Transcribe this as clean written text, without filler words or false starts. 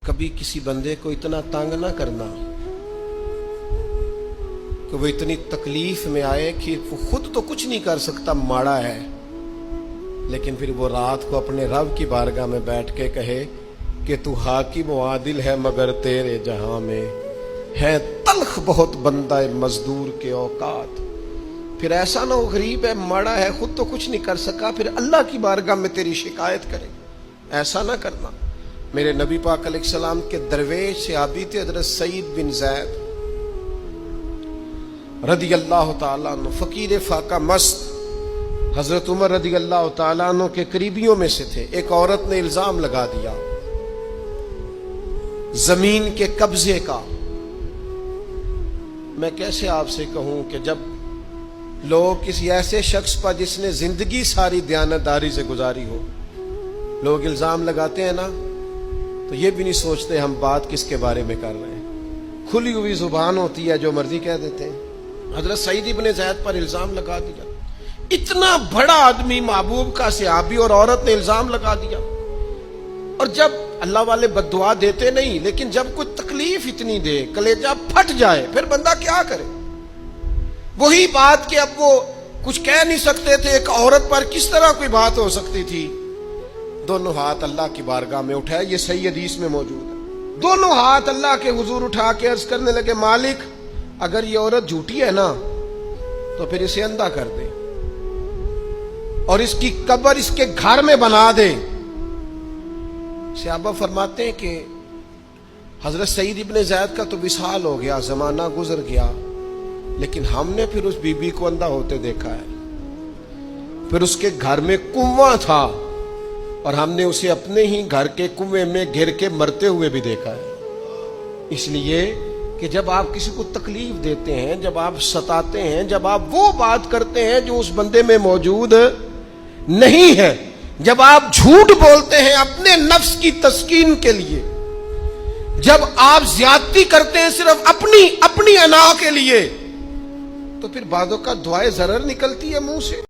کبھی کسی بندے کو اتنا تنگ نہ کرنا کہ وہ اتنی تکلیف میں آئے کہ وہ خود تو کچھ نہیں کر سکتا، ماڑا ہے، لیکن پھر وہ رات کو اپنے رب کی بارگاہ میں بیٹھ کے کہے کہ تو حاکم و عادل ہے مگر تیرے جہاں میں ہے تلخ بہت بندہ مزدور کے اوقات۔ پھر ایسا نہ ہو غریب ہے، ماڑا ہے، خود تو کچھ نہیں کر سکا، پھر اللہ کی بارگاہ میں تیری شکایت کرے۔ ایسا نہ کرنا۔ میرے نبی پاک علیہ السلام کے درویش صحابی تھے حضرت سعید بن زید رضی اللہ تعالیٰ عنہ، فقیر فاقہ مست، حضرت عمر رضی اللہ تعالیٰ عنہ کے قریبیوں میں سے تھے۔ ایک عورت نے الزام لگا دیا زمین کے قبضے کا۔ میں کیسے آپ سے کہوں کہ جب لوگ کسی ایسے شخص پر جس نے زندگی ساری دیانتداری سے گزاری ہو، لوگ الزام لگاتے ہیں نا، تو یہ بھی نہیں سوچتے ہم بات کس کے بارے میں کر رہے ہیں، کھلی ہوئی زبان ہوتی ہے، جو مرضی کہہ دیتے ہیں۔ حضرت سعید بن زید پر الزام لگا دیا، اتنا بڑا آدمی، محبوب کا صحابی، اور عورت نے الزام لگا دیا۔ اور جب اللہ والے بد دعا دیتے نہیں، لیکن جب کوئی تکلیف اتنی دے، کلیجہ پھٹ جائے، پھر بندہ کیا کرے؟ وہی بات کہ اب وہ کچھ کہہ نہیں سکتے تھے، ایک عورت پر کس طرح کوئی بات ہو سکتی تھی؟ دونوں ہاتھ اللہ کی بارگاہ میں اٹھائے، یہ صحیح حدیث میں موجود ہے۔ دونوں ہاتھ اللہ کے حضور اٹھا کے عرض کرنے لگے، مالک اگر یہ عورت جھوٹی ہے نا تو پھر اسے اندھا کر دے اور اس کی قبر اس کے گھر میں بنا دے۔ صحابہ فرماتے ہیں کہ حضرت سعید ابن زید کا تو وصال ہو گیا، زمانہ گزر گیا، لیکن ہم نے پھر اس بی بی کو اندھا ہوتے دیکھا ہے۔ پھر اس کے گھر میں کنواں تھا اور ہم نے اسے اپنے ہی گھر کے کنویں میں گر کے مرتے ہوئے بھی دیکھا ہے۔ اس لیے کہ جب آپ کسی کو تکلیف دیتے ہیں، جب آپ ستاتے ہیں، جب آپ وہ بات کرتے ہیں جو اس بندے میں موجود نہیں ہے، جب آپ جھوٹ بولتے ہیں اپنے نفس کی تسکین کے لیے، جب آپ زیادتی کرتے ہیں صرف اپنی انا کے لیے، تو پھر بعضوں کا دعائے ضرر نکلتی ہے منہ سے۔